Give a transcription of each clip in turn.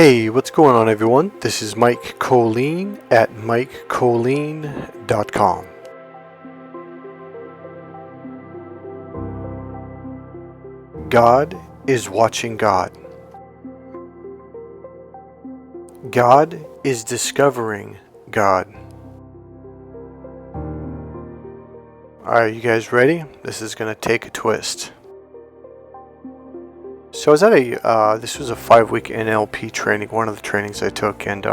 Hey, what's going on everyone? This is Mike Kollin at MikeKollin.com. God is watching God. God is discovering God. Alright, you guys ready? This is going to take a twist. So I was at this was a 5-week NLP training, one of the trainings I took, and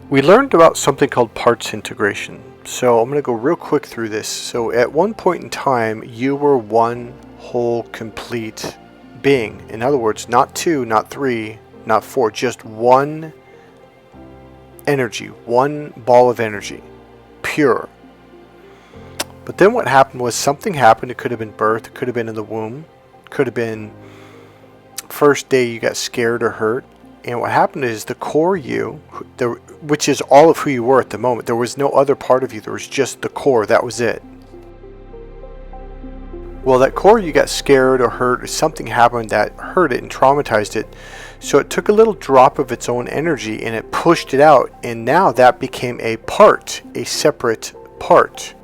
we learned about something called parts integration. So I'm going to go real quick through this. So at one point in time, you were one whole, complete being. In other words, not two, not three, not four, just one energy, one ball of energy, pure. But then what happened was something happened. It could have been birth, it could have been in the womb. Could have been first day you got scared or hurt, and what happened is the core you, which is all of who you were at the moment, there was no other part of you, there was just the core, that was it. Well, that core, you got scared or hurt, or something happened that hurt it and traumatized it, so it took a little drop of its own energy and it pushed it out, and now that became a part, a separate part.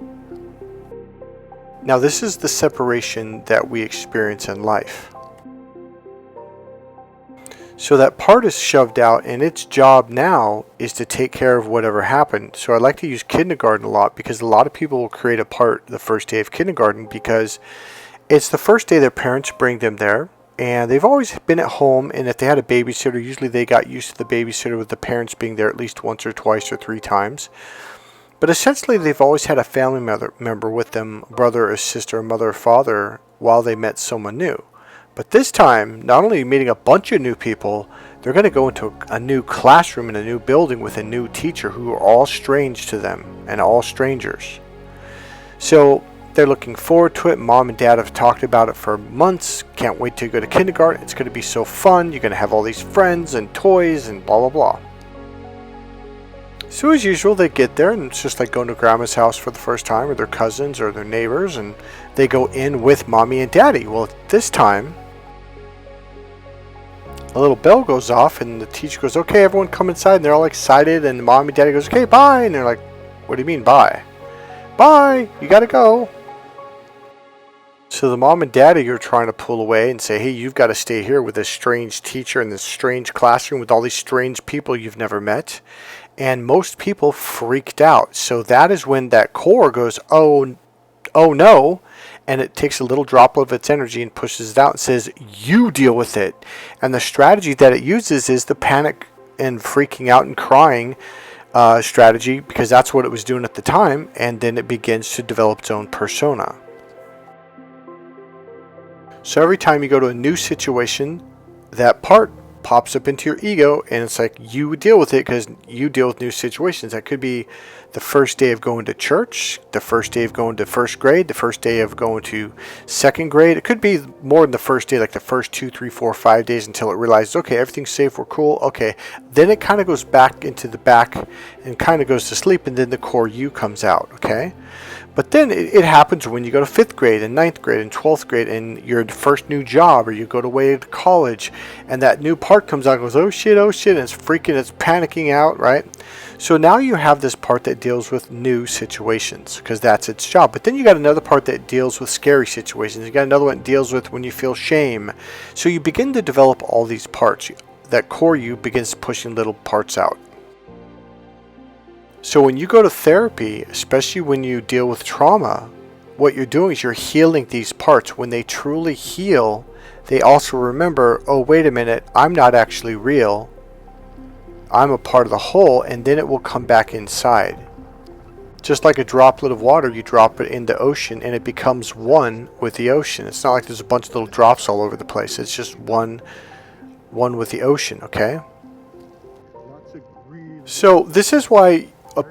Now this is the separation that we experience in life. So that part is shoved out, and its job now is to take care of whatever happened. So I like to use kindergarten a lot, because a lot of people will create a part the first day of kindergarten because it's the first day their parents bring them there, and they've always been at home, and if they had a babysitter, usually they got used to the babysitter with the parents being there at least once or twice or 3 times. But essentially, they've always had a family member with them, brother or sister, mother or father, while they met someone new. But this time, not only meeting a bunch of new people, they're going to go into a new classroom in a new building with a new teacher who are all strange to them and all strangers. So they're looking forward to it. Mom and dad have talked about it for months. Can't wait to go to kindergarten. It's going to be so fun. You're going to have all these friends and toys and blah, blah, blah. So as usual, they get there, and it's just like going to grandma's house for the first time, or their cousins or their neighbors, and they go in with mommy and daddy. Well, this time, a little bell goes off, and the teacher goes, okay, everyone come inside, and they're all excited, and mommy and daddy goes, okay, bye, and they're like, what do you mean bye? Bye, you gotta go. So the mom and daddy are trying to pull away and say, hey, you've got to stay here with this strange teacher in this strange classroom with all these strange people you've never met. And most people freaked out. So that is when that core goes, oh no, and it takes a little drop of its energy and pushes it out and says, you deal with it. And the strategy that it uses is the panic and freaking out and crying strategy, because that's what it was doing at the time. And then it begins to develop its own persona. So every time you go to a new situation, that part pops up into your ego, and it's like you deal with it because you deal with new situations. That could be the first day of going to church, the first day of going to first grade, the first day of going to second grade. It could be more than the first day, like the first 2, 3, 4, 5 days until it realizes, okay, everything's safe, we're cool, okay. Then it kind of goes back into the back and kind of goes to sleep, and then the core you comes out, okay? But then it happens when you go to 5th grade and 9th grade and 12th grade and your first new job, or you go away to college, and that new part comes out and goes, oh shit, and it's freaking, it's panicking out, right? So now you have this part that deals with new situations because that's its job. But then you got another part that deals with scary situations. You got another one that deals with when you feel shame. So you begin to develop all these parts. That core you begins pushing little parts out. So when you go to therapy, especially when you deal with trauma, what you're doing is you're healing these parts. When they truly heal, they also remember, oh, wait a minute, I'm not actually real. I'm a part of the whole, and then it will come back inside. Just like a droplet of water, you drop it in the ocean, and it becomes one with the ocean. It's not like there's a bunch of little drops all over the place. It's just one with the ocean, okay? So this is why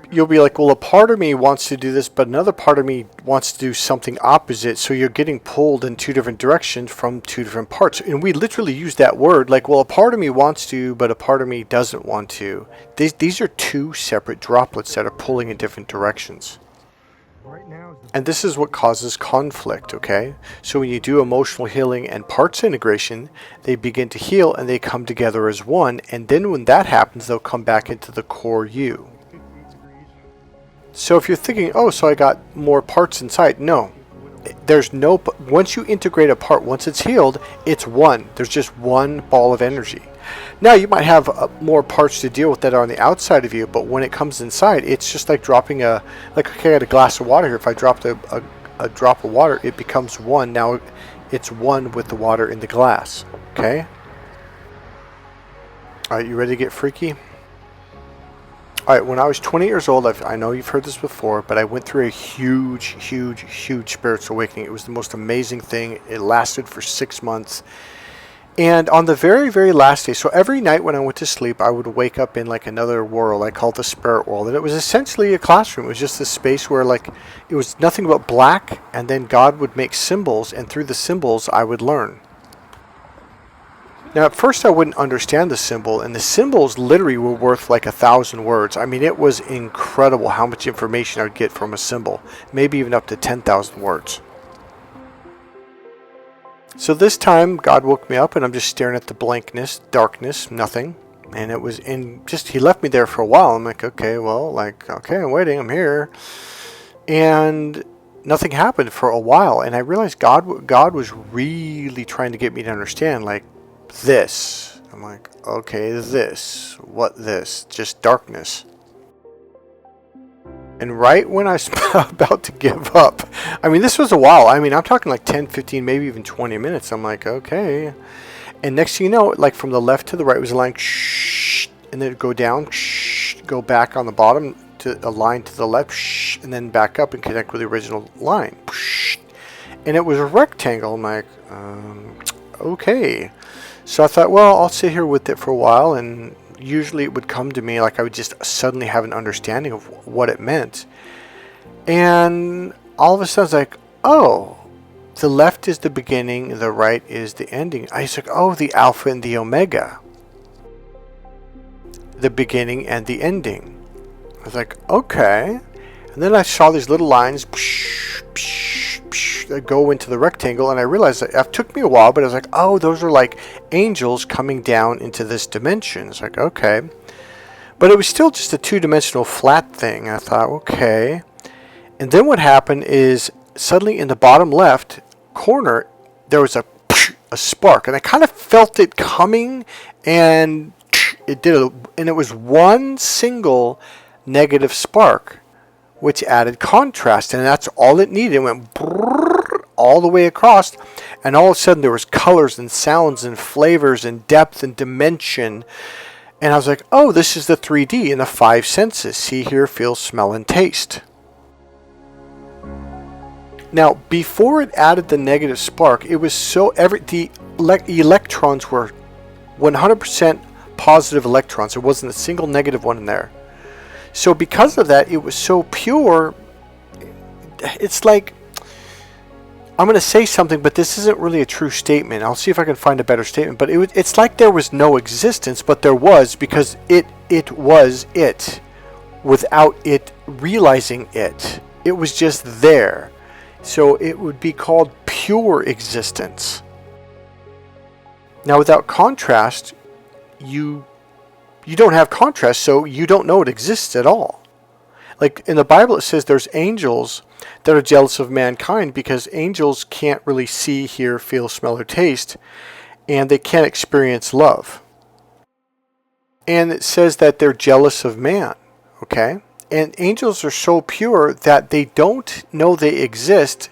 you'll be like, well, a part of me wants to do this, but another part of me wants to do something opposite. So you're getting pulled in 2 different directions from 2 different parts. And we literally use that word like, well, a part of me wants to, but a part of me doesn't want to. These are 2 separate droplets that are pulling in different directions. And this is what causes conflict, okay? So when you do emotional healing and parts integration, they begin to heal and they come together as one. And then when that happens, they'll come back into the core you. So if you're thinking, oh, so I got more parts inside. No, there's no, once you integrate a part, once it's healed, it's one. There's just one ball of energy. Now you might have more parts to deal with that are on the outside of you, but when it comes inside, it's just like dropping okay, I got a glass of water here. If I dropped a drop of water, it becomes one. Now it's one with the water in the glass, okay? All right, you ready to get freaky? All right, when I was 20 years old, I know you've heard this before, but I went through a huge spiritual awakening. It was the most amazing thing. It lasted for 6 months. And on the very last day, so every night when I went to sleep, I would wake up in like another world. I call it the spirit world. And it was essentially a classroom. It was just a space where like it was nothing but black, and then God would make symbols, and through the symbols I would learn. Now, at first I wouldn't understand the symbol, and the symbols literally were worth like 1,000 words. I mean, it was incredible how much information I would get from a symbol, maybe even up to 10,000 words. So this time, God woke me up, and I'm just staring at the blankness, darkness, nothing. And it was he left me there for a while. I'm like, okay, I'm waiting, I'm here. And nothing happened for a while, and I realized God was really trying to get me to understand, like, this. I'm like, okay, this. What this? Just darkness. And right when I was about to give up, I mean, this was a while. I mean, I'm talking like 10, 15, maybe even 20 minutes. I'm like, okay. And next thing you know, like from the left to the right was a line, shh, and then it'd go down, shh, go back on the bottom to a line to the left, shh, and then back up and connect with the original line. Shh. And it was a rectangle. I'm like, okay. So I thought, well, I'll sit here with it for a while, and usually it would come to me like I would just suddenly have an understanding of what it meant. And all of a sudden I was like, oh, the left is the beginning, the right is the ending. I was like, oh, the alpha and the omega. The beginning and the ending. I was like, okay. And then I saw these little lines that go into the rectangle, and I realized that it took me a while, but I was like, oh, those are like angels coming down into this dimension. It's like, okay. But it was still just a two-dimensional flat thing. I thought, okay. And then what happened is suddenly in the bottom left corner, there was a spark, and I kind of felt it coming, and it and it was one single negative spark, which added contrast, and that's all it needed. It went all the way across, and all of a sudden there was colors and sounds and flavors and depth and dimension, and I was like, oh, this is the 3D and the 5 senses: see, hear, feel, smell, and taste. Now, before it added the negative spark, it was the electrons were 100% positive electrons. There wasn't a single negative one in there. So because of that, it was so pure. It's like, I'm going to say something, but this isn't really a true statement. I'll see if I can find a better statement. But it's like there was no existence, but there was, because it was it without it realizing it. It was just there. So it would be called pure existence. Now, without contrast, you don't have contrast, so you don't know it exists at all. Like in the Bible, it says there's angels that are jealous of mankind because angels can't really see, hear, feel, smell, or taste, and they can't experience love. And it says that they're jealous of man, okay? And angels are so pure that they don't know they exist.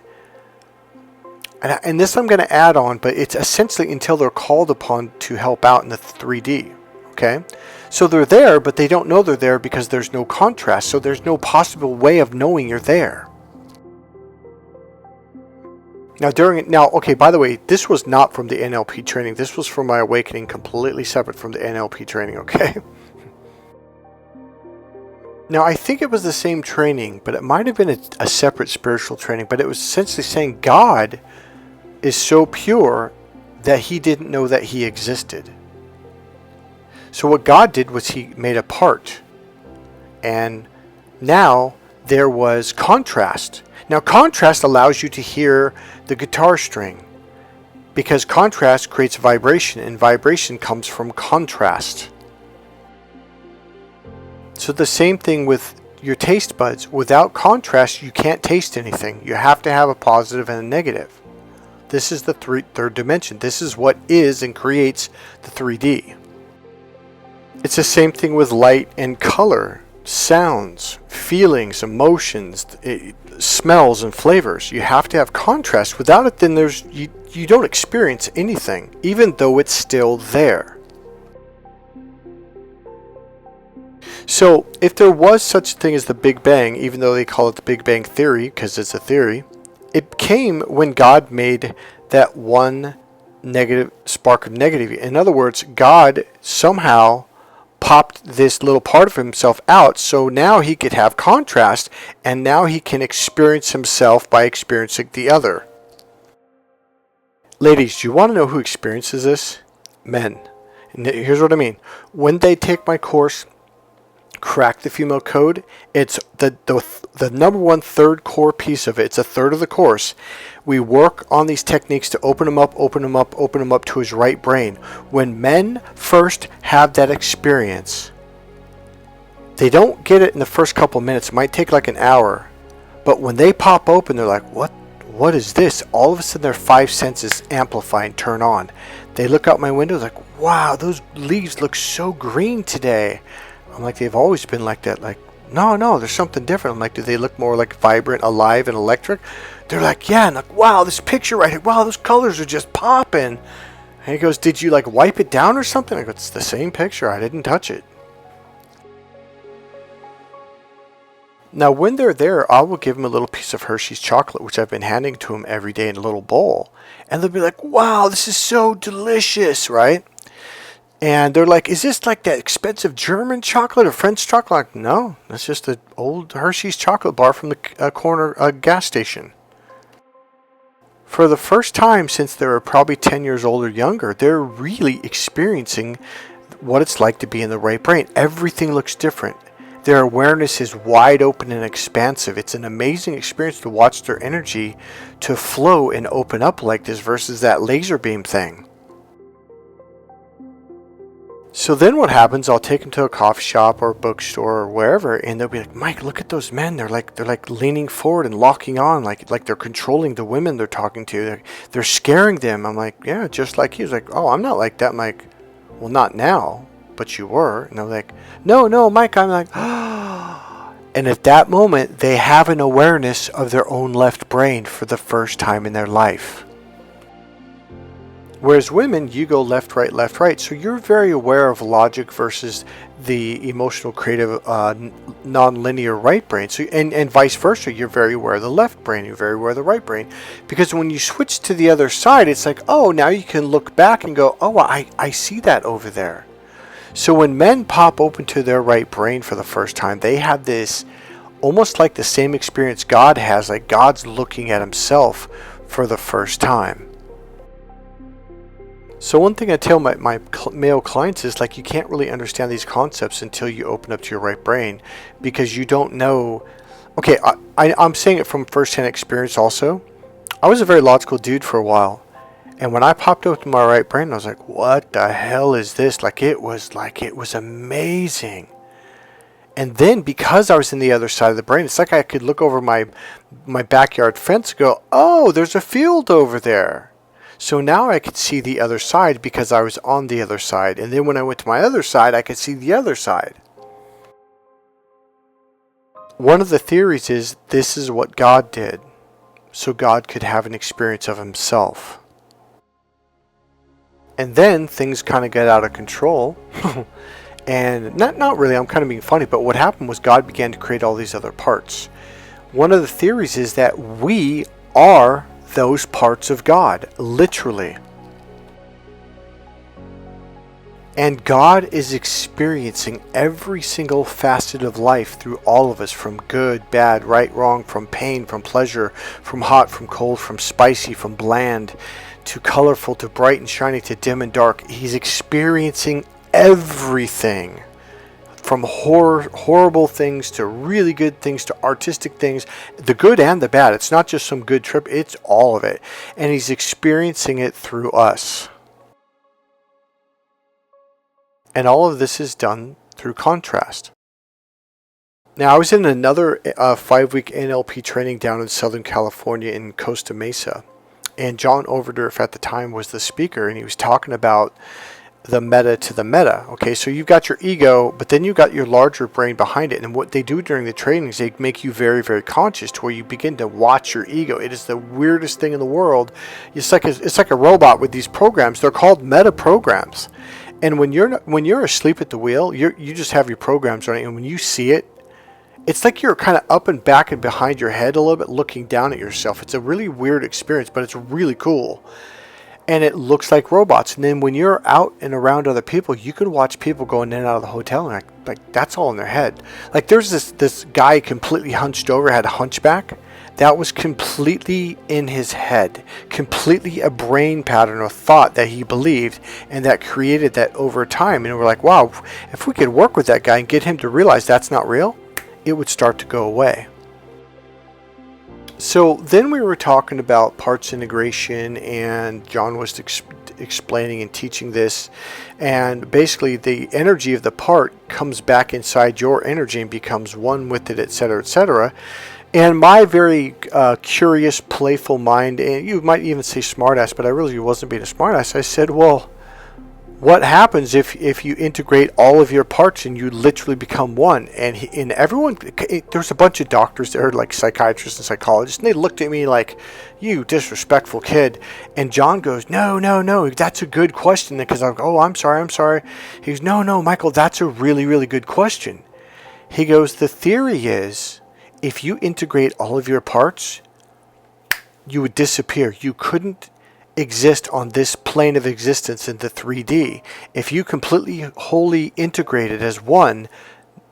And this I'm going to add on, but it's essentially until they're called upon to help out in the 3D, okay? So they're there, but they don't know they're there because there's no contrast. So there's no possible way of knowing you're there. Now, okay, by the way, this was not from the NLP training. This was from my awakening, completely separate from the NLP training, okay? Now, I think it was the same training, but it might have been a separate spiritual training, but it was essentially saying God is so pure that he didn't know that he existed. So what God did was he made a part, and now there was contrast. Now, contrast allows you to hear the guitar string, because contrast creates vibration, and vibration comes from contrast. So the same thing with your taste buds. Without contrast, you can't taste anything. You have to have a positive and a negative. This is the third dimension. This is what is and creates the 3D. It's the same thing with light and color, sounds, feelings, emotions, smells and flavors. You have to have contrast. Without it, then you don't experience anything, even though it's still there. So if there was such a thing as the Big Bang, even though they call it the Big Bang Theory, because it's a theory, it came when God made that one negative spark of negativity. In other words, God somehow popped this little part of himself out, so now he could have contrast, and now he can experience himself by experiencing the other. Ladies, do you want to know who experiences this? Men. And here's what I mean. When they take my course, Crack the Female Code, it's the number one third core piece of it. It's a third of the course. We work on these techniques to open him up to his right brain. When men first have that experience, they don't get it in the first couple minutes. It might take like an hour. But when they pop open, they're like, what is this? All of a sudden their five senses amplify and turn on. They look out my window like, wow, those leaves look so green today. I'm like, they've always been like that. Like, no, there's something different. I'm like, do they look more like vibrant, alive, and electric? They're like, yeah. And like, wow, this picture right here. Wow, those colors are just popping. And he goes, did you like wipe it down or something? I go, it's the same picture. I didn't touch it. Now, when they're there, I will give them a little piece of Hershey's chocolate, which I've been handing to them every day in a little bowl. And they'll be like, wow, this is so delicious, right? And they're like, is this like that expensive German chocolate or French chocolate? Like, no, that's just an old Hershey's chocolate bar from the corner gas station. For the first time since they were probably 10 years old or younger, they're really experiencing what it's like to be in the right brain. Everything looks different. Their awareness is wide open and expansive. It's an amazing experience to watch their energy to flow and open up like this versus that laser beam thing. So then what happens, I'll take them to a coffee shop or a bookstore or wherever, and they'll be like, Mike, look at those men. They're like leaning forward and locking on, like they're controlling the women they're talking to. They're scaring them. I'm like, yeah, just like you. He's like, oh, I'm not like that. I'm like, well, not now, but you were. And they're like, no, Mike. I'm like, and at that moment, they have an awareness of their own left brain for the first time in their life. Whereas women, you go left, right. So you're very aware of logic versus the emotional, creative, non-linear right brain. So and vice versa, you're very aware of the left brain, you're very aware of the right brain. Because when you switch to the other side, it's like, oh, now you can look back and go, oh, I see that over there. So when men pop open to their right brain for the first time, they have this almost like the same experience God has, like God's looking at himself for the first time. So one thing I tell my male clients is like, you can't really understand these concepts until you open up to your right brain, because you don't know. Okay, I'm saying it from first-hand experience also. I was a very logical dude for a while, and when I popped open my right brain, I was like, what the hell is this? Like it was amazing. And then because I was in the other side of the brain, it's like I could look over my backyard fence and go, oh, there's a field over there. So now I could see the other side because I was on the other side. And then when I went to my other side, I could see the other side. One of the theories is this is what God did, so God could have an experience of himself. And then things kind of got out of control. And not really, I'm kind of being funny, but what happened was God began to create all these other parts. One of the theories is that we are those parts of God, literally. And God is experiencing every single facet of life through all of us, from good, bad, right, wrong, from pain, from pleasure, from hot, from cold, from spicy, from bland, to colorful, to bright and shiny, to dim and dark. He's experiencing everything from horrible things to really good things to artistic things, the good and the bad. It's not just some good trip, it's all of it. And he's experiencing it through us. And all of this is done through contrast. Now, I was in another 5-week NLP training down in Southern California in Costa Mesa. And John Overdorf at the time was the speaker, and he was talking about the meta to the meta. Okay, so you've got your ego, but then you've got your larger brain behind it. And what they do during the trainings, they make you very, very conscious to where you begin to watch your ego. It is the weirdest thing in the world. It's like a robot with these programs. They're called meta programs. And when you're asleep at the wheel, you just have your programs running, and when you see it, it's like you're kind of up and back and behind your head a little bit, looking down at yourself. It's a really weird experience, but it's really cool. And it looks like robots. And then when you're out and around other people, you can watch people going in and out of the hotel, and like that's all in their head. Like there's this guy completely hunched over, had a hunchback. That was completely in his head, completely a brain pattern or thought that he believed, and that created that over time. And we're like, wow, if we could work with that guy and get him to realize that's not real, it would start to go away. So then we were talking about parts integration, and John was explaining and teaching this, and basically the energy of the part comes back inside your energy and becomes one with it, etc., etc. And my very curious, playful mind, and you might even say smartass, but I really wasn't being a smartass. I said, well, what happens if you integrate all of your parts and you literally become one? And everyone, there's a bunch of doctors there, like psychiatrists and psychologists, and they looked at me like, you disrespectful kid. And John goes, no, that's a good question. Because I go, oh, I'm sorry. He goes, no, Michael, that's a really, really good question. He goes, the theory is, if you integrate all of your parts, you would disappear. You couldn't exist on this plane of existence in the 3D. If you completely, wholly integrate it as one,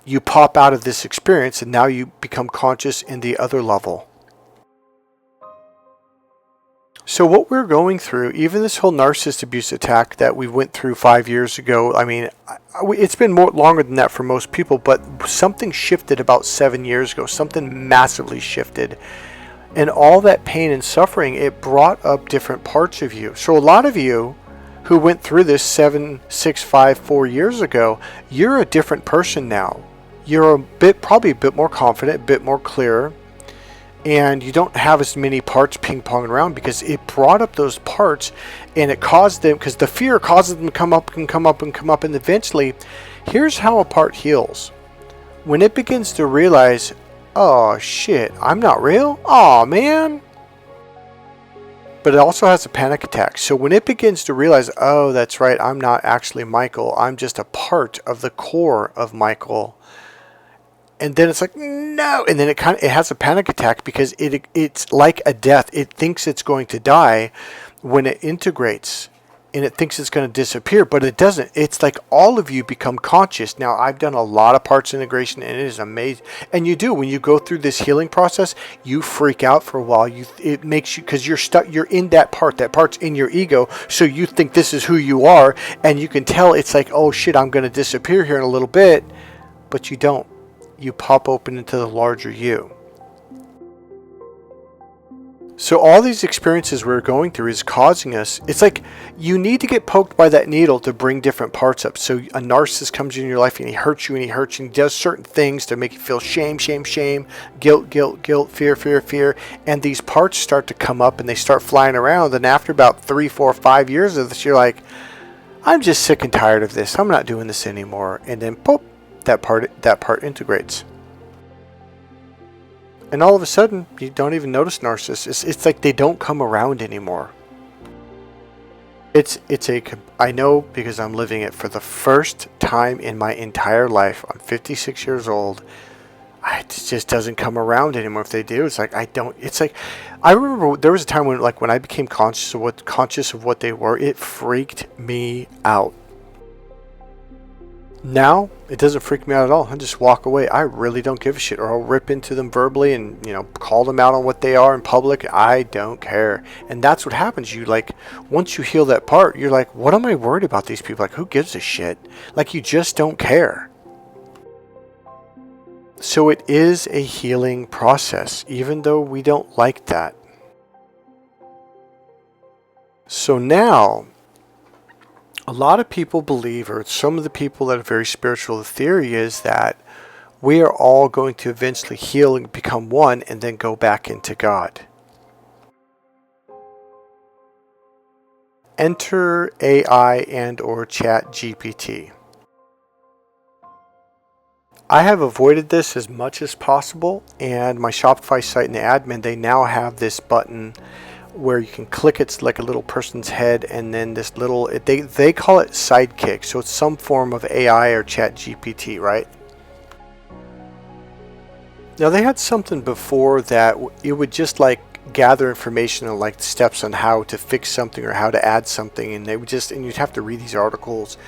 you pop out of this experience and now you become conscious in the other level. So what we're going through, even this whole narcissist abuse attack that we went through 5 years ago, I mean, it's been longer than that for most people, but something shifted about 7 years ago. Something massively shifted. And all that pain and suffering, it brought up different parts of you. So a lot of you who went through this 7, 6, 5, 4 years ago, you're a different person now. You're probably a bit more confident, a bit more clear, and you don't have as many parts ping-ponging around because it brought up those parts, and it caused them, because the fear causes them to come up, and eventually, here's how a part heals. When it begins to realize, oh shit, I'm not real? Oh man. But it also has a panic attack. So when it begins to realize, oh, that's right, I'm not actually Michael. I'm just a part of the core of Michael. And then it's like, no. And then it has a panic attack because it's like a death. It thinks it's going to die when it integrates. And it thinks it's going to disappear, but it doesn't. It's like all of you become conscious. Now, I've done a lot of parts integration, and it is amazing. And you do. When you go through this healing process, you freak out for a while. It makes you, because you're stuck. You're in that part. That part's in your ego. So you think this is who you are, and you can tell it's like, oh shit, I'm going to disappear here in a little bit, but you don't. You pop open into the larger you. So all these experiences we're going through is causing us, it's like you need to get poked by that needle to bring different parts up. So a narcissist comes in your life and he hurts you and he does certain things to make you feel shame, guilt, fear. And these parts start to come up and they start flying around. And after about 3, 4, 5 years of this, you're like, I'm just sick and tired of this. I'm not doing this anymore. And then pop, that part integrates. And all of a sudden, you don't even notice narcissists. It's like they don't come around anymore. I know because I'm living it for the first time in my entire life. I'm 56 years old. It just doesn't come around anymore. If they do, it's like I remember there was a time when I became conscious of what they were, it freaked me out. Now, it doesn't freak me out at all. I just walk away. I really don't give a shit. Or I'll rip into them verbally and, call them out on what they are in public. I don't care. And that's what happens. Once you heal that part, you're like, what am I worried about these people? Like, who gives a shit? Like, you just don't care. So it is a healing process, even though we don't like that. So now, a lot of people believe, or some of the people that are very spiritual, the theory is that we are all going to eventually heal and become one and then go back into God. Enter AI and or Chat GPT. I have avoided this as much as possible, and my Shopify site and the admin, they now have this button where you can click. It's like a little person's head, and then this little, they call it sidekick, so it's some form of AI or Chat GPT, right? Now they had something before that it would just like gather information on like steps on how to fix something or how to add something, and they would just, and you'd have to read these articles.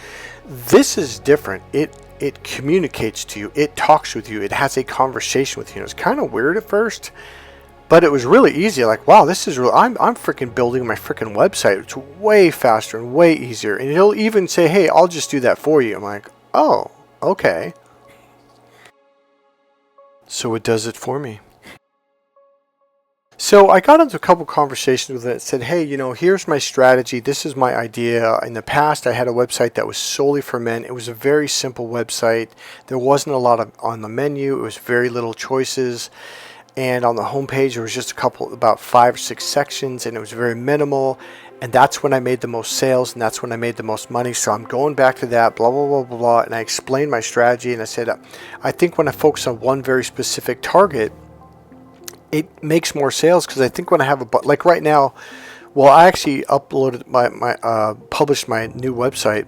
This is different. It communicates to you, it talks with you, it has a conversation with you. It's kind of weird at first, but it was really easy. Like, wow, this is real. I'm freaking building my freaking website. It's way faster and way easier. And it'll even say, hey, I'll just do that for you. I'm like, oh, okay. So it does it for me. So I got into a couple conversations with it that said, hey, here's my strategy. This is my idea. In the past, I had a website that was solely for men. It was a very simple website. There wasn't a lot on the menu. It was very little choices. And on the homepage, there was just about 5 or 6 sections, and it was very minimal. And that's when I made the most sales, and that's when I made the most money. So I'm going back to that, blah, blah, blah, blah, blah. And I explained my strategy, and I said, I think when I focus on one very specific target, it makes more sales, because I think when I have like right now, well, I actually uploaded published my new website,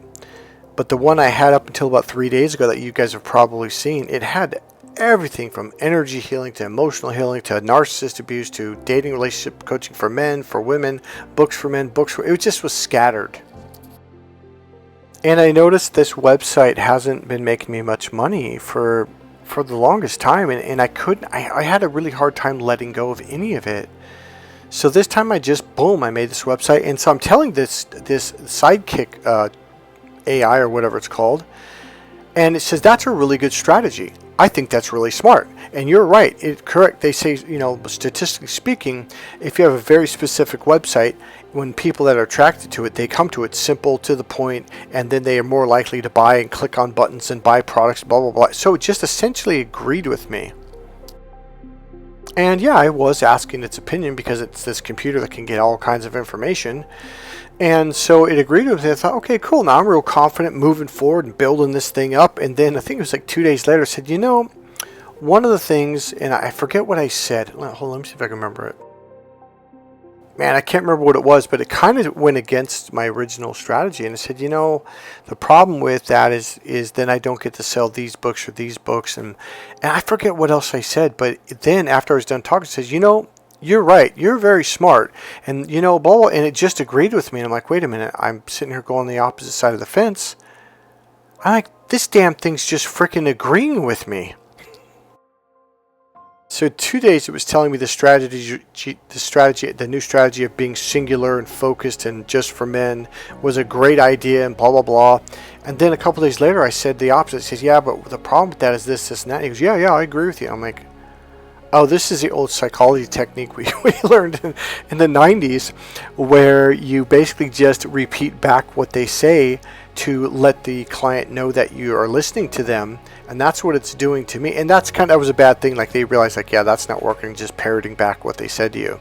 but the one I had up until about 3 days ago that you guys have probably seen, it had everything from energy healing to emotional healing to narcissist abuse to dating, relationship coaching for men, for women, books for men, it just was scattered. And I noticed this website hasn't been making me much money for the longest time, and I had a really hard time letting go of any of it. So this time I made this website, and so I'm telling this sidekick AI or whatever it's called, and it says that's a really good strategy. I think that's really smart, and you're right. Correct. They say, statistically speaking, if you have a very specific website, when people that are attracted to it, they come to it simple, to the point, and then they are more likely to buy and click on buttons and buy products, blah, blah, blah. So it just essentially agreed with me. And yeah, I was asking its opinion because it's this computer that can get all kinds of information. And so it agreed with me. I thought, okay, cool. Now I'm real confident moving forward and building this thing up. And then I think it was like 2 days later, I said, one of the things, and I forget what I said. Hold on, let me see if I can remember it. Man, I can't remember what it was, but it kind of went against my original strategy. And I said, the problem with that is then I don't get to sell these books or these books. And I forget what else I said. But then after I was done talking, it says, you're right. You're very smart. And, blah, blah, and it just agreed with me. And I'm like, wait a minute. I'm sitting here going the opposite side of the fence. I'm like, this damn thing's just freaking agreeing with me. So 2 days it was telling me the new strategy of being singular and focused and just for men was a great idea and blah, blah, blah. And then a couple days later I said the opposite. It says, yeah, but the problem with that is this, and that. He goes, yeah, I agree with you. I'm like, oh, this is the old psychology technique we learned in the 90s, where you basically just repeat back what they say to let the client know that you are listening to them. And that's what it's doing to me. And that was a bad thing. Like they realized, like, yeah, that's not working, just parroting back what they said to you.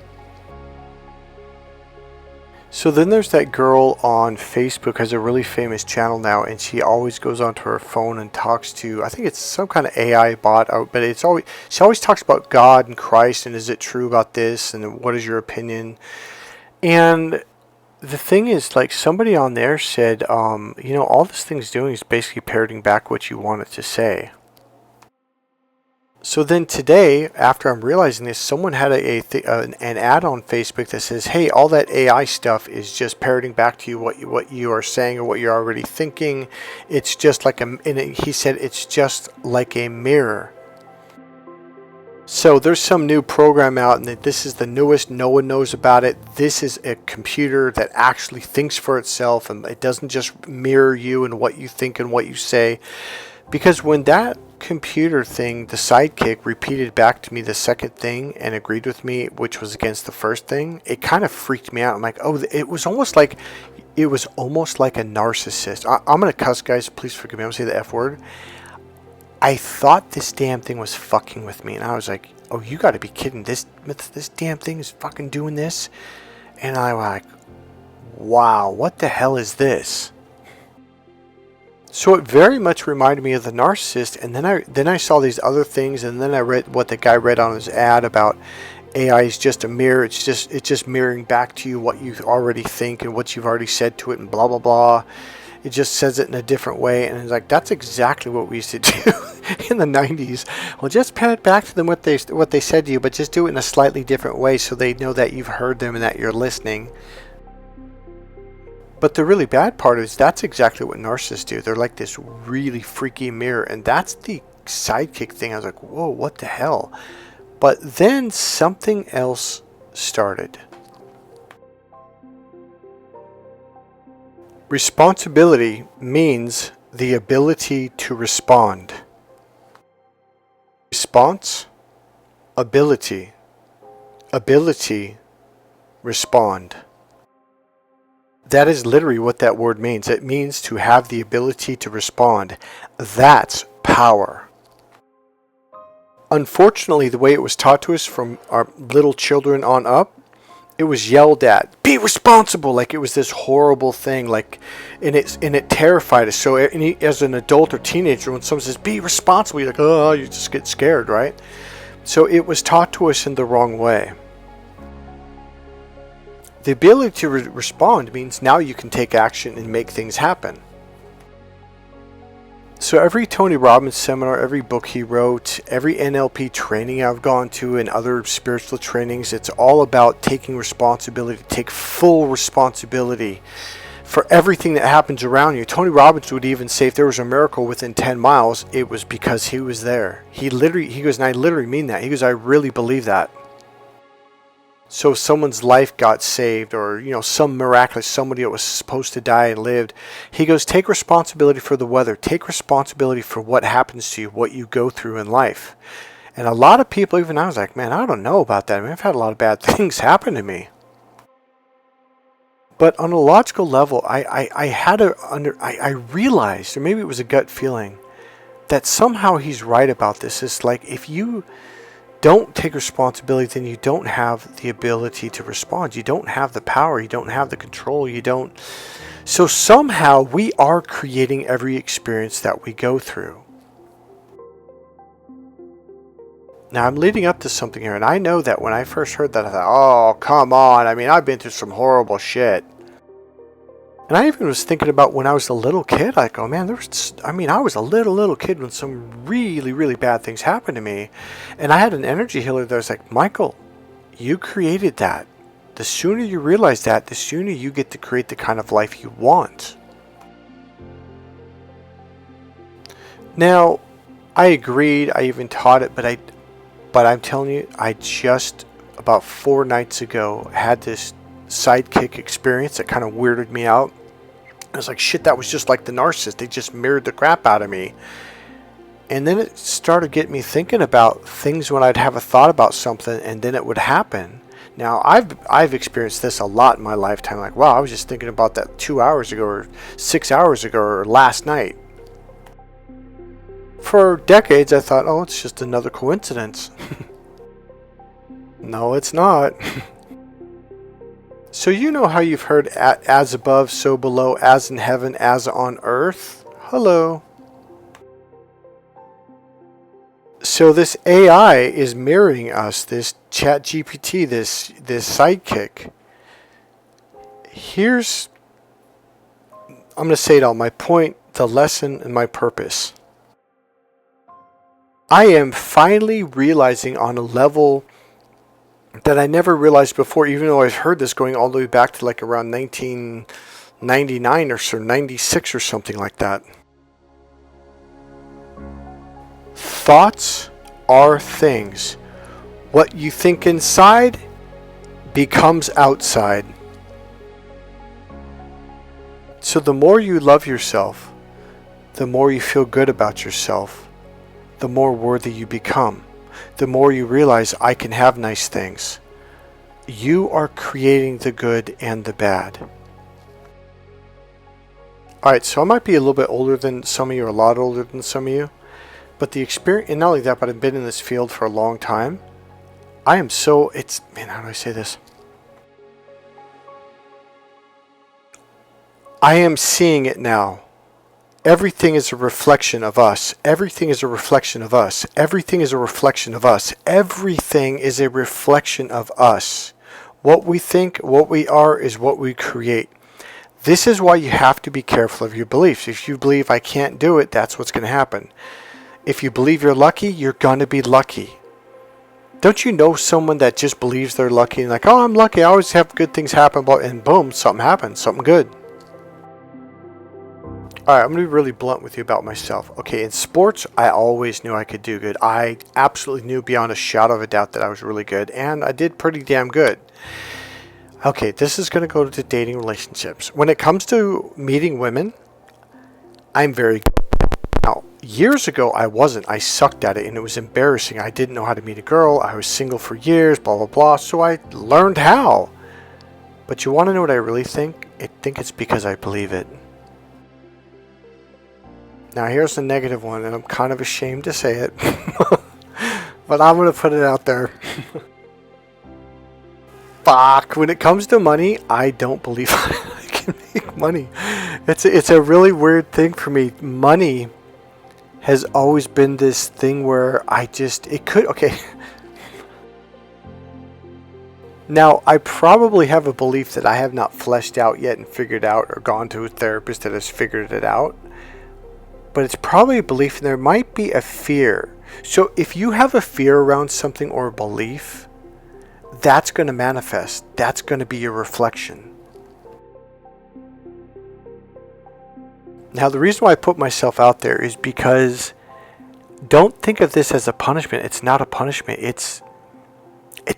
So then there's that girl on Facebook, has a really famous channel now, and she always goes onto her phone and talks to, I think it's some kind of AI bot, but she always talks about God and Christ, and is it true about this, and what is your opinion? And the thing is, like, somebody on there said, all this thing's doing is basically parroting back what you want it to say. So then today, after I'm realizing this, someone had an ad on Facebook that says, hey, all that AI stuff is just parroting back to you what you are saying or what you're already thinking. It's just like he said, it's just like a mirror. So there's some new program out, and this is the newest. No one knows about it. This is a computer that actually thinks for itself, and it doesn't just mirror you and what you think and what you say. Because when that computer thing, the sidekick, repeated back to me the second thing and agreed with me, which was against the first thing, it kind of freaked me out. I'm like, oh, it was almost like a narcissist. I'm going to cuss, guys. Please forgive me. I'm going to say the F word. I thought this damn thing was fucking with me. And I was like, oh, you got to be kidding. This damn thing is fucking doing this. And I was like, wow, what the hell is this? So it very much reminded me of the narcissist. And then I saw these other things. And then I read what the guy read on his ad about AI is just a mirror. It's just mirroring back to you what you already think and what you've already said to it and blah, blah, blah. It just says it in a different way. And it's like, that's exactly what we used to do in the 90s. Well, just pat it back to them what they said to you, but just do it in a slightly different way so they know that you've heard them and that you're listening. But the really bad part is that's exactly what narcissists do. They're like this really freaky mirror. And that's the sidekick thing. I was like, whoa, what the hell? But then something else started. Responsibility means the ability to respond. Response, ability, respond. That is literally what that word means. It means to have the ability to respond. That's power. Unfortunately, the way it was taught to us from our little children on up, it was yelled at. Be responsible, like it was this horrible thing, like, and it terrified us. So as an adult or teenager, when someone says be responsible, you're like, oh, you just get scared, right? So it was taught to us in the wrong way. The ability to respond means now you can take action and make things happen. So every Tony Robbins seminar, every book he wrote, every NLP training I've gone to and other spiritual trainings, it's all about taking responsibility, take full responsibility for everything that happens around you. Tony Robbins would even say if there was a miracle within 10 miles, it was because he was there. He goes, and I literally mean that. He goes, I really believe that. So someone's life got saved, or some miraculous somebody that was supposed to die and lived. He goes, take responsibility for the weather. Take responsibility for what happens to you, what you go through in life. And a lot of people, even I was like, man, I don't know about that. I mean, I've had a lot of bad things happen to me. But on a logical level, I realized, or maybe it was a gut feeling, that somehow he's right about this. It's like if you don't take responsibility, then you don't have the ability to respond. You don't have the power. You don't have the control. So somehow we are creating every experience that we go through. Now I'm leading up to something here, and I know that when I first heard that, I thought, oh, come on. I mean, I've been through some horrible shit. And I even was thinking about when I was a little kid. I go, man, I was a little kid when some really, really bad things happened to me. And I had an energy healer that was like, Michael, you created that. The sooner you realize that, the sooner you get to create the kind of life you want. Now, I agreed. I even taught it, but I'm telling you, I just about 4 nights ago had this sidekick experience that kind of weirded me out. I was like, shit, that was just like the narcissist. They just mirrored the crap out of me. And then it started getting me thinking about things when I'd have a thought about something and then it would happen. Now, I've experienced this a lot in my lifetime. Like, wow, I was just thinking about that 2 hours ago or 6 hours ago or last night. For decades, I thought, oh, it's just another coincidence. No, it's not. So you know how you've heard as above, so below, as in heaven, as on earth? Hello. So this AI is mirroring us, this chat GPT, this sidekick. I'm going to say it all, my point, the lesson, and my purpose. I am finally realizing on a level that I never realized before, even though I've heard this going all the way back to like around 1999 or so, 96 or something like that. Thoughts are things. What you think inside becomes outside. So the more you love yourself, the more you feel good about yourself, the more worthy you become. The more you realize I can have nice things. You are creating the good and the bad. Alright, so I might be a little bit older than some of you, or a lot older than some of you. But the experience, and not only that, but I've been in this field for a long time. I am so, man, how do I say this? I am seeing it now. Everything is a reflection of us. Everything is a reflection of us. Everything is a reflection of us. Everything is a reflection of us. What we think, what we are, is what we create. This is why you have to be careful of your beliefs. If you believe I can't do it, that's what's going to happen. If you believe you're lucky, you're going to be lucky. Don't you know someone that just believes they're lucky and like, oh, I'm lucky, I always have good things happen, and boom, something happens, something good. Alright, I'm going to be really blunt with you about myself. Okay, in sports, I always knew I could do good. I absolutely knew beyond a shadow of a doubt that I was really good, and I did pretty damn good. Okay, this is going to go to dating relationships. When it comes to meeting women, I'm very good. Now, years ago, I wasn't. I sucked at it, and it was embarrassing. I didn't know how to meet a girl. I was single for years, blah, blah, blah. So I learned how. But you want to know what I really think? I think it's because I believe it. Now, here's the negative one, and I'm kind of ashamed to say it. But I'm going to put it out there. Fuck, when it comes to money, I don't believe I can make money. It's a really weird thing for me. Money has always been this thing where okay. Now, I probably have a belief that I have not fleshed out yet and figured out, or gone to a therapist that has figured it out. But it's probably a belief, and there might be a fear. So if you have a fear around something or a belief, that's going to manifest. That's going to be your reflection. Now, the reason why I put myself out there is because don't think of this as a punishment. It's not a punishment. It's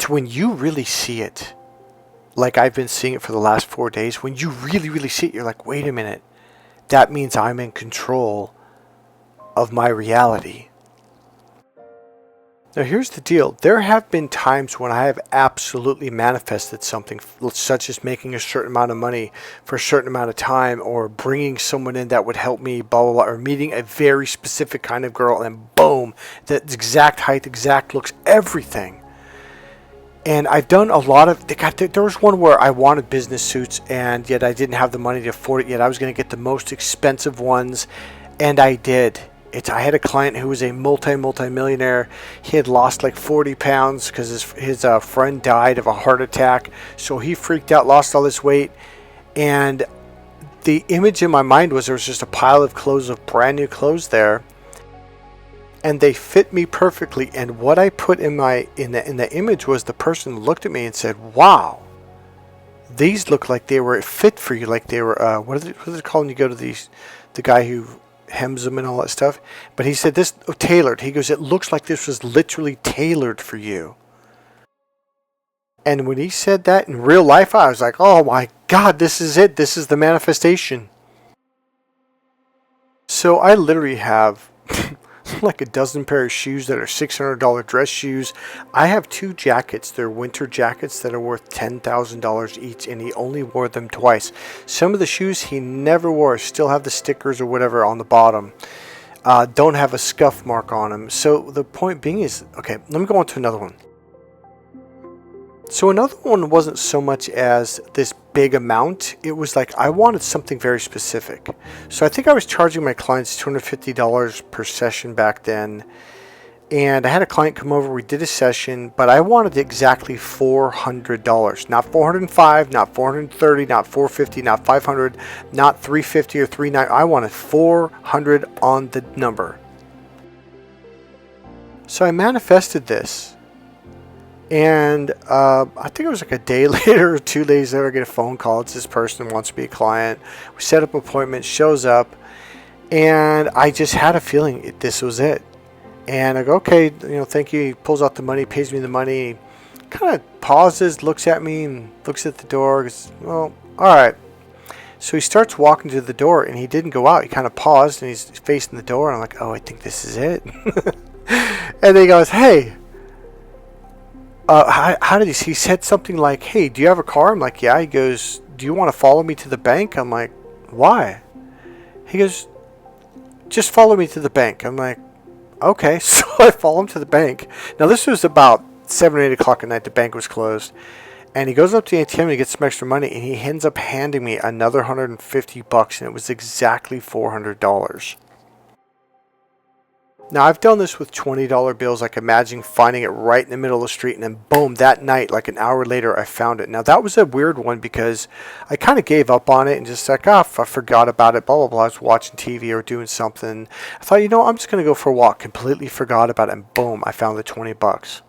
when you really see it. Like I've been seeing it for the last 4 days. When you really, really see it, you're like, wait a minute. That means I'm in control of my reality. Now here's the deal. There have been times when I have absolutely manifested something, such as making a certain amount of money for a certain amount of time, or bringing someone in that would help me, blah, blah, blah, or meeting a very specific kind of girl, and boom, that exact height, exact looks, everything. And I've done a lot of, there was one where I wanted business suits, and yet I didn't have the money to afford it yet. I was going to get the most expensive ones, and I did. I had a client who was a multi-millionaire. He had lost like 40 pounds because his friend died of a heart attack. So he freaked out, lost all this weight. And the image in my mind was there was just a pile of clothes, of brand new clothes there. And they fit me perfectly. And what I put in the image was the person looked at me and said, wow, these look like they were fit for you. Like they were, what is it called when you go to the guy who hems them and all that stuff? But he said this, tailored. He goes, it looks like this was literally tailored for you. And when he said that in real life, I was like, oh my God, this is it. This is the manifestation. So I literally have like a dozen pair of shoes that are $600 dress shoes. I have 2 jackets. They're winter jackets that are worth $10,000 each, and he only wore them twice. Some of the shoes he never wore still have the stickers or whatever on the bottom. Don't have a scuff mark on them. So the point being is, okay, let me go on to another one. So another one wasn't so much as this big amount. It was like I wanted something very specific. So I think I was charging my clients $250 per session back then. And I had a client come over, we did a session, but I wanted exactly $400. Not $405, not $430, not $450, not $500, not $350 or $390. I wanted $400 on the number. So I manifested this. And I think it was like a day later or 2 days later, I get a phone call. It's this person who wants to be a client. We set up an appointment, shows up, and I just had a feeling this was it. And I go, okay, thank you. He pulls out the money, pays me the money. He kind of pauses, looks at me, and looks at the door. Goes, well, all right. So he starts walking to the door, and he didn't go out. He kind of paused, and he's facing the door. And I'm like, oh, I think this is it. And he goes, hey, how did he said something like, hey, do you have a car? I'm like, yeah. He goes, do you want to follow me to the bank? I'm like, why? He goes, just follow me to the bank. I'm like, okay. So I follow him to the bank. Now this was about 7 or 8 o'clock at night. The bank was closed. And he goes up to the ATM and he gets some extra money, and he ends up handing me another $150, and it was exactly $400. Now, I've done this with $20 bills. Like, imagine finding it right in the middle of the street, and then boom, that night, like an hour later, I found it. Now, that was a weird one because I kind of gave up on it and just like, I forgot about it, blah, blah, blah. I was watching TV or doing something. I thought, I'm just going to go for a walk. Completely forgot about it, and boom, I found the $20.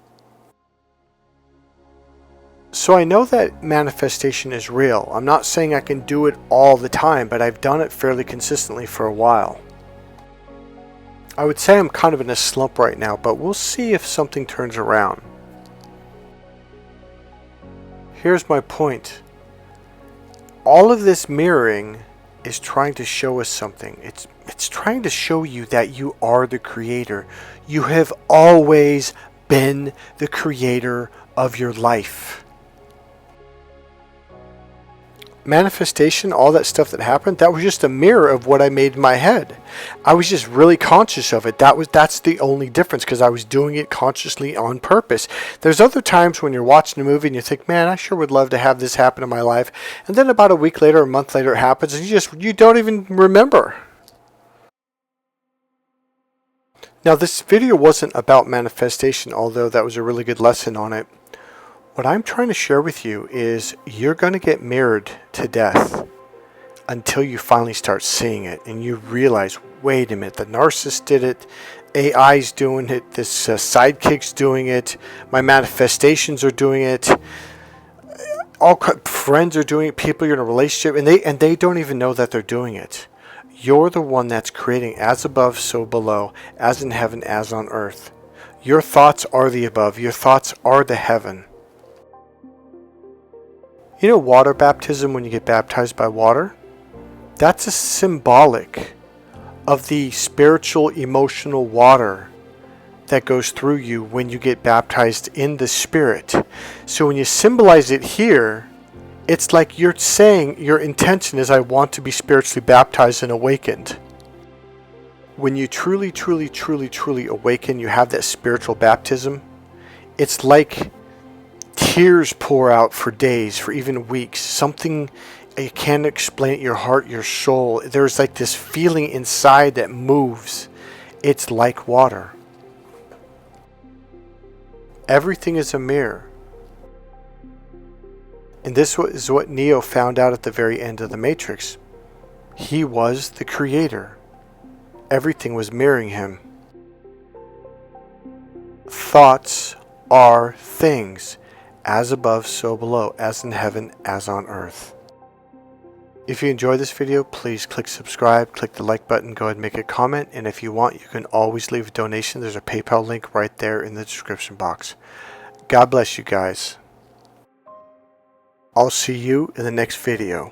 So I know that manifestation is real. I'm not saying I can do it all the time, but I've done it fairly consistently for a while. I would say I'm kind of in a slump right now, but we'll see if something turns around. Here's my point. All of this mirroring is trying to show us something. It's trying to show you that you are the creator. You have always been the creator of your life. Manifestation, all that stuff that happened, that was just a mirror of what I made in my head. I was just really conscious of it. That's the only difference, because I was doing it consciously on purpose. There's other times when you're watching a movie and you think, man, I sure would love to have this happen in my life. And then about a week later, a month later, it happens, and you don't even remember. Now, this video wasn't about manifestation, although that was a really good lesson on it. What I'm trying to share with you is you're going to get mirrored to death until you finally start seeing it and you realize, wait a minute, the narcissist did it, AI's doing it, this sidekick's doing it, my manifestations are doing it, all friends are doing it, people you're in a relationship, and they don't even know that they're doing it. You're the one that's creating as above, so below, as in heaven, as on earth. Your thoughts are the above, your thoughts are the heaven. You know water baptism, when you get baptized by water? That's a symbolic of the spiritual, emotional water that goes through you when you get baptized in the Spirit. So when you symbolize it here, it's like you're saying your intention is, I want to be spiritually baptized and awakened. When you truly, truly, truly, truly awaken, you have that spiritual baptism. It's like tears pour out for days, for even weeks. Something you can't explain it, your heart, your soul. There's like this feeling inside that moves. It's like water. Everything is a mirror. And this is what Neo found out at the very end of the Matrix. He was the creator. Everything was mirroring him. Thoughts are things. As above, so below, as in heaven, as on earth. If you enjoyed this video, please click subscribe, click the like button, go ahead and make a comment, and if you want, you can always leave a donation. There's a PayPal link right there in the description box. God bless you guys. I'll see you in the next video.